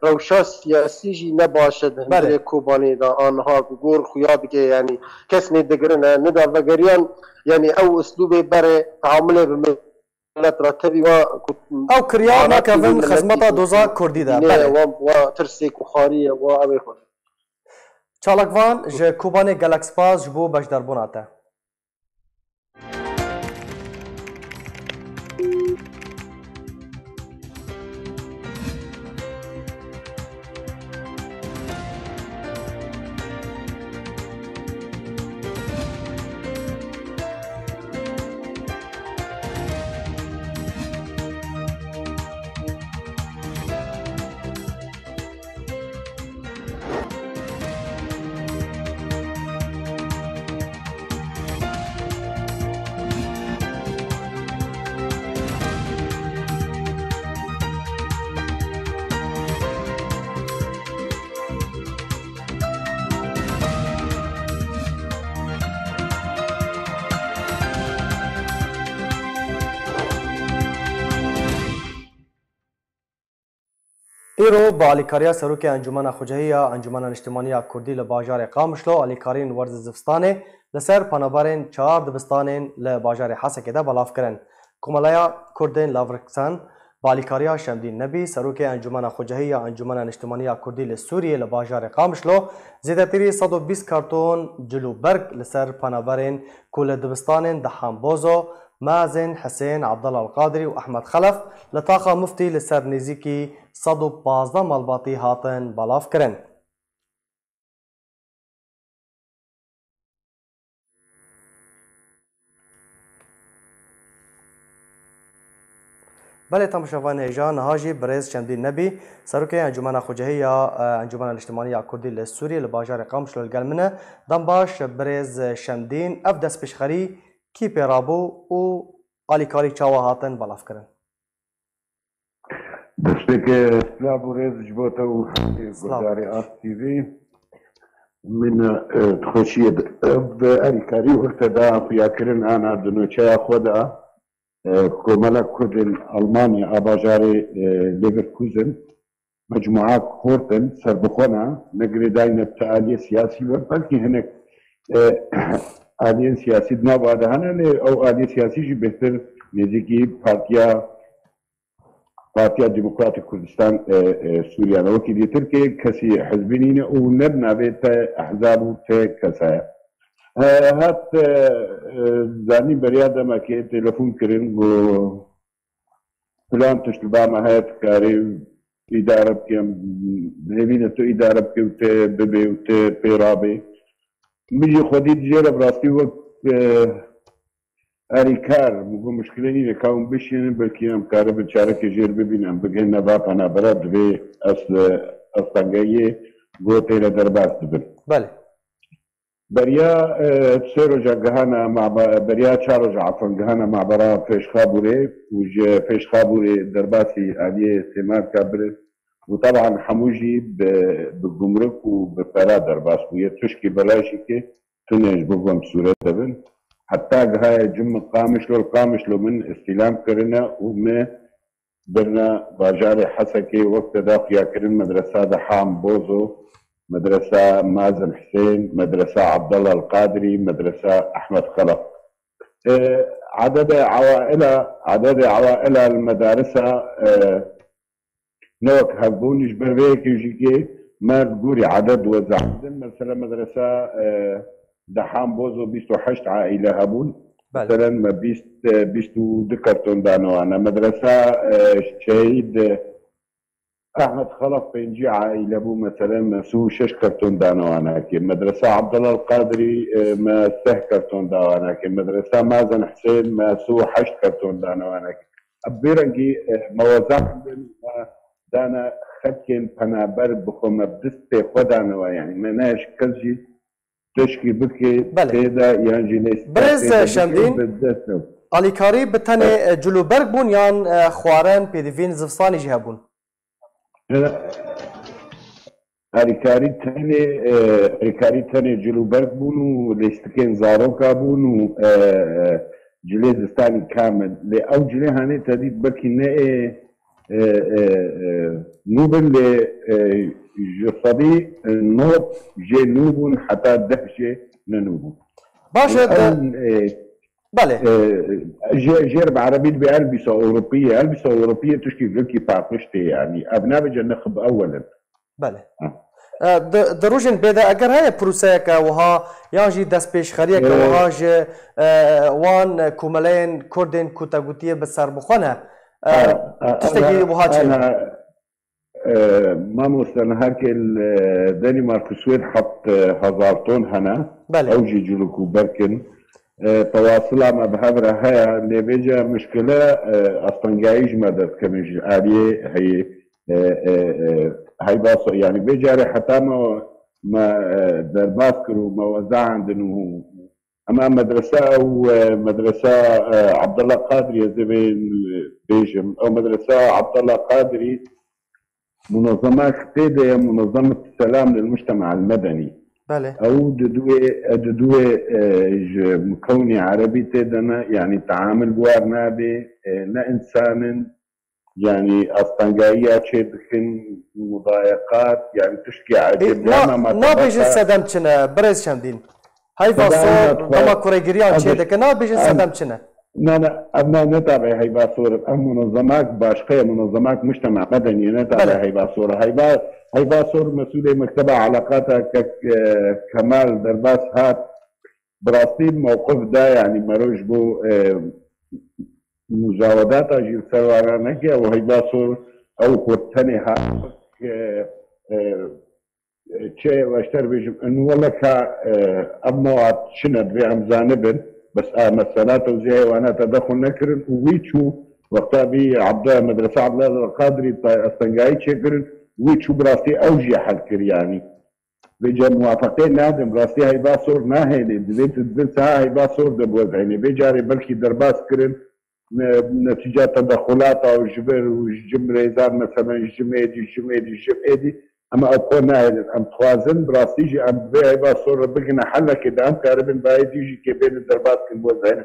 روشا سياسي جي نباشد هندري كوباني دا آنها بقول خياب كي يعني كسني دقرنا ندا بقريان يعني او اسلوبي بري تعامله بملت رتبي او كريانا كفن خزمتا دوزا كردي دا و ترسيك وخارية و اوي خود چالکوان جه کوباني گلکسپاس جبو بشدار بوناته ایرو با علیکاریا سروک انجمن خوجهی انجمن اجتماعی کردی لباجار قامشلو علیکارین ورز زفستانه لسر پنابرین 4 دبستانین لباجار حسکه ده بلاف کرن کمالیا کردین لاورکسان با علیکاریا شمدین نبی سروک انجمن خوجهی انجمن اجتماعی کردی لسوریه لباجار قامشلو زیادتری 120 کارتون جلو برگ لسر پنابرین کل دبستانین دحام بوزو مازن حسين عبد الله القادري واحمد خلف لطاقه مفتي لسر نزيكي 115 ملباطي هاتن بلاف كرن بله تماشاوان هیجان هاجی برز چندین نبی سروکه انجمن خوجهی انجمن الاجتماعی کردی لسوری لباجار قامشلو الگلمنه دنباش برز شمدین اف دست پشخری کی پیرابو و آلیکاری چاوا هاتن بلاف کرن دستك سلاب وريز جبوتا وغداري آس تي في من تخشيد بأليكاري وقت دا فياكرن أنا دنوشا خودا كمالا كردن ألمانيا أباجاري ليفركوزن مجموعات كورتن سربخونا نقري داينة تعالية سياسي بلكي هناك آلية سياسي نابعد هنا أو آلية سياسي جي بهتر نزيكي بارتيا ديمقراطيك كردستان سوريا وكي دي تركي كسي حزبينين ونبنا بيت أحزاب كسايا هات زاني بريادة ما كي تلفون كرين و فلان تشتبع ما هات كاري إدارة بكم هبينة تو إدارة بكم ببي وت بيرابي ميجي خديت جيرا براستي وقت أريكار مو مشكلة نيجي كون بيشين بلكي أم كارب الشارك جير ببينم بجينا بابنا برد في أصلا جاية قوتي لدرباس دبن. بله. بريا تسيرجع جهانا مع بريا تشارج عفوا جهانا مع برا فيش خابوري وج فيش خابوري درباسي عليه استعمال كابر وطبعا حموجي بالجمرك وبفرا درباس ويا تشكي بلاشكي تنج بقوم سورة دبن. حتى هاي جمع القامش لو من استلام كرنا وما برنا باجاري حسكي وقت داخل كرن مدرسة دحام بوزو مدرسة مازن حسين مدرسة عبد الله القادري مدرسة أحمد خلف عدد عوائل المدارس نوك هبون يجبر بيك يجيكي ما تقولي عدد وزع مثلا مدرسة دحام بوزو 28 عائلة هبون مثلا ما 22 كرتون دانوانا مدرسة شهيد احمد خلف بنجي عائله ابو مثلا مسو 6 كرتون دانوانا كي مدرسه عبد الله القادري ما 6 كرتون دانوانا كي مدرسه مازن حسين ما سو 8 كرتون دانوانا كي ابيرنجي موازان دانا خدكن بنابر بخوم بدست خدانوا يعني مناش كلجي تشكي بكي تيدا يانجي برز شمدين اليكاري بتاني جلوبرگ بون يان خوارن بيدفين زفصاني جهبون هریکاری تنه جلوبرگ بون و لیستکین زاروکا بون و جلی زستانی کامل لی او جلی هانه تدید بکی نه نوبن لی جصبی نوب جي نوبون حتى دهشة ننوبون باشا بله جرب عربي بألبسة أوروبية ألبسة أوروبية تشكي فيكي باقشتي يعني أبناء نخب أولا بله دروجن بيدا اگر هي بروسيك وها ياجي دس بيش خريك وها ج وان كوملين كردن كوتاغوتيه بسر بخونه تشتكي وها انا ما مثلا هاك الدنمارك السويد حط هزارتون هنا اوجي جلوكو بركن تواصلها مع بهذا هي اللي بيجا مشكله اصلا جايج مدد كمج عليه هي باص يعني بيجاري حتى ما درباسكر وما وزع عندنا اما مدرسه او مدرسه عبد الله قادري زين بيجم او مدرسه عبد الله قادري منظمات خطيده منظمه السلام للمجتمع المدني بله او ددوي مكوني عربي تدنا يعني تعامل بوار نابي لا انسان يعني اسطنجايات شدخن مضايقات يعني تشكي عجب ما بيجي صدمتنا برز شمدين هاي فاصور دما كوريجريان شدك ما بيجي صدمتنا أنا نتابع هاي باصور منظمات باشقية منظمات مجتمع مدني نتابع هاي باصور هاي باصور مسؤولي مكتبة علاقاتها كمال درباس هات براسيل موقف ده يعني مروج بو مجاودات اجيل سوارانه كي او هيباسور او كورتني ها تشي واشتر بيجم انه والله كا ابنوات شند في امزانبن بس مسالات وزي وانا تدخل نكرن ويتشو وقتها بي مدرسه عبد الله القادري استنجاي شكرن ويتشو براسي اوجي حلكر يعني بيجا موافقين نادم براسي هيباسور ناهي بيت الدرسها هيباسور دبوز يعني بيجاري بلكي درباس كرن نتيجة تدخلات أو جبر وجم ريزان مثلا الجميدي أما أكون أم توازن براسيجي أم بيعي باصور بقنا حلا كده أم كاربن بايديجي كبين الدربات كنبوزين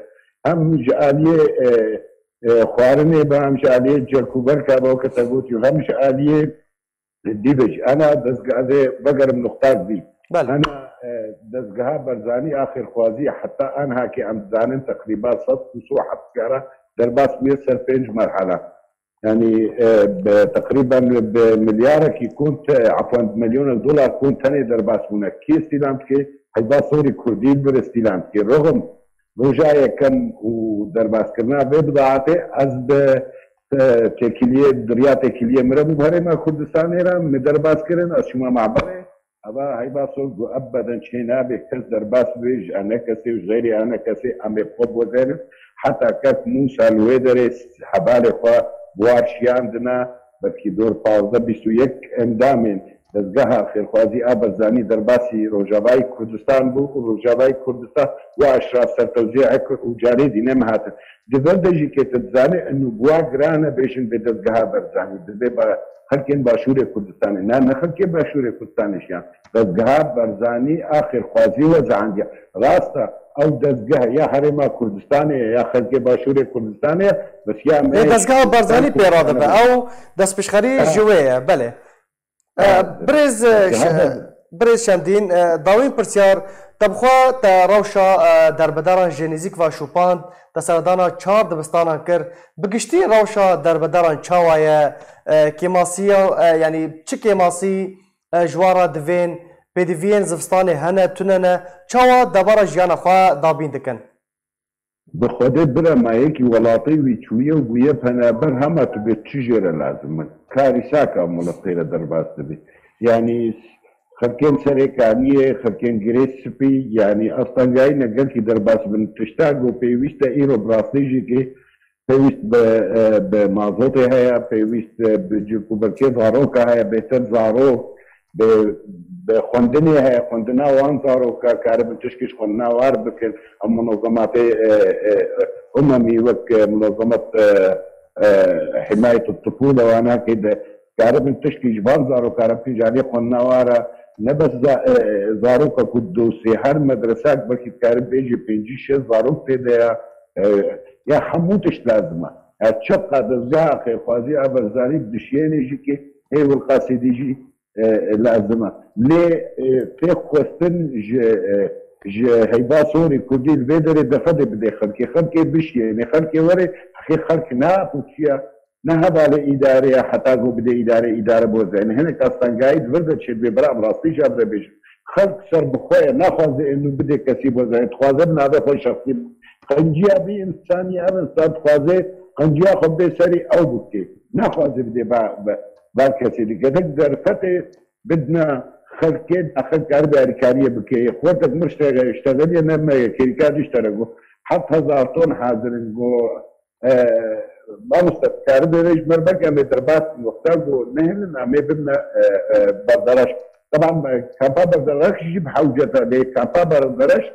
هم جالية خوارني بهم جالية جلكوبر كابو كتابوتي هم جالية الديبج أنا دزقاده بقر من نقطات دي أنا دزقها برزاني آخر خوازي حتى أنا هاكي أم زانن تقريبا صد وصوحة سكارة درباس ميسر بينج مرحلة يعني تقريبا بمليارك يكون عفوا $1,000,000 كون تاني درباس هناك كي استيلامتكي هيبا صوري كردي برستيلامتكي رغم رجاية كان ودرباس كرنا ببضاعته از تكلية دريات تكلية مرمو بهرما كردستان هرا مدرباس كرن اشما معبره هذا هيبا صور ابدا شينا بكتز درباس بيج انا كسي وغيري انا كسي امي بخب وزينه حتى كاك موسى الويدرس حبالي خوا بوارشيان دنا بكي دور 21 امدامين دزگاه خير خوازي ابرزاني درباسي روجاواي كردستان بو روجاواي كردستان واشراف سرتوزيع وجاري دي نمهات دبردجي كتزاني انه بوا جرانا بيشن بدزگاه برزاني دبا خلكين باشور كردستان نا خلكين باشور كردستان شيان دزگاه برزاني اخر خوازي وزعندي راستا او دزگاه یا حرما کردستانه یا خلق باشور کردستانه بس یا دزگاه برزانی پیراده به او دست پیشخری جویه بله برز شمدین داوین پرسیار تبخوا تا روشا دربداران جنیزیک و شوپاند تسردانا 4 دبستانان کر بگشتی روشا دربداران چاوایه کماسیا یعنی چه کماسی جوارا دوین پدیوین زفستانی هنه توننه چاوا دبارا جیانا خواه دابین دکن bi Xwedê bira mayekî welatî wî çûye û bûye penaber hema tu bê çi jê re lazim min karî saka muletê re derbas dibî yanî xelkên serêkaniyê xelkên girê spî yanî astangayîne gelkî derbas bin tişta got pêwîst e îro bi rastî jî kê pêwîst bi mazotê heye pêwîst bi cîrkûberkê zaroka heye bêhtir zarok bi xwendinê heye xwendina wan zaroka karibin tişkî ji xwendina war bikin em munozematê umemî wek munozemet himayet الطفولة وهناك كارب تشكي جبال زارو كارب في جاني قلنا وارا نبس زاروكا كدوسي هر مدرسة بلكي كارب بيجي بيجي شي زاروك تيدا يا حموتش لازمة اتشقى دزاقي خوازي ابرزاري بدشيني جيكي هي والقاسدي جي لازمة ليه تيخوستن هيبا سوري كردي البيدري دفدي بدي خلقي بشي يعني خلقي وري حقي خلق ناقوشيا نهب على إدارة حتى هو بدي إدارة بوزين هنا كاستان قايد ورد شيء ببرام راسي جابر بيش خلق سر بخويا ناخذ إنه بدي كسي بوزين تخاذبنا هذا خوي شخصي قنجيا بي إنساني أنا إنسان تخاذي قنجيا خب سري أو بكي ناخذ بدي با كسي دي كده فتي بدنا خلقين أخذ كاربي أركانية بكي خوتك مشتغل اشتغل ينما كيركاد يشتغلوا حتى 1000 طن حاضرين جو ما مستقر بيش مربك أمي دربات مختلف ونهن أمي بنا بردرش طبعا كامبا بردرش يجيب حوجة عليه كامبا بردرش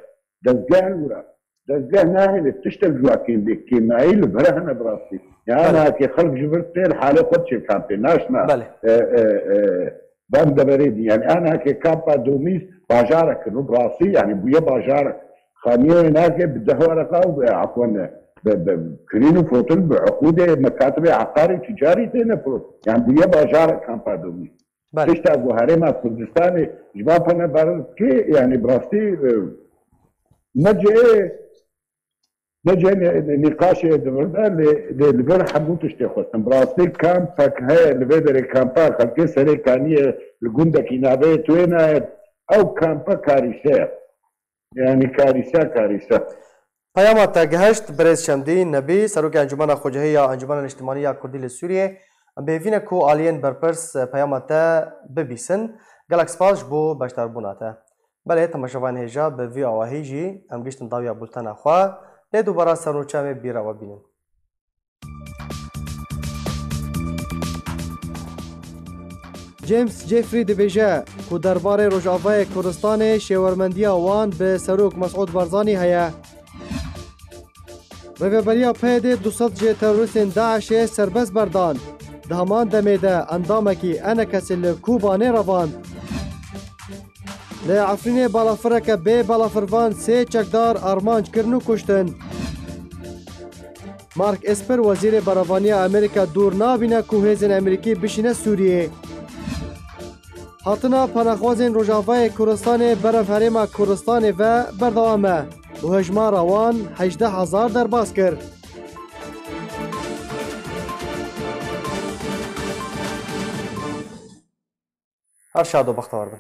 دزجاه ورا دزجاه ناهي بتشتغل جواكين بكيمايل برهنا براسي يعني أنا كي خلق جبرتين حالي خدش الكامبي ناشنا بام دبريدي يعني أنا كي كامبا دوميس باجارك إنه براسي يعني بويا باجارك خانية هناك بالدهورة أو عفوا كرينو فوتل بعقود مكاتب عقاري تجاري تنفرض يعني بيا باجار كامبا دومي تشتاقوا هريما كردستاني جبابنا بارد كي يعني براستي نجي نقاش دوردا اللي غير حموت اشتخوستن براستي كامبا هاي اللي بدري كامبا خلقي سري كانية الجندة كينابي توينا او كامبا كارثة يعني كارثة پیام تگهشت برز شمدی نبی سروک انجمن خوجهی یا انجمن اجتماعی کردی لسوریه بهوینه کو آلین برپرس پیام تا ببیسن گلکس پاش بو بشتر بوناته بله تماشاوان هجا به وی آواهی جی ام گشتن داویا بولتن اخوا لی دوباره سروچه بیرا و بینن جیمز جیفری دبیجه کو درباره روجاوای کردستان شیورمندی آوان به سروک مسعود بارزانی هیا ریوبریا پیده 200 جه تروریستین داعش سربست بردان ده همان دمیده اندامکی انکسی لکوبانه روان لعفرین بالافرک به بالافروان 3 چکدار آرمانج کرنو کشتن مارک اسپر وزیر براوانی امریکا دور نابینه که هیزن امریکی بشینه سوریه هاتنا پناخوازین روجاوای کردستان برف حریم کردستان و بردوامه و هجمار آوان 18,000 درباز کرد. هر شاد و بختور بن.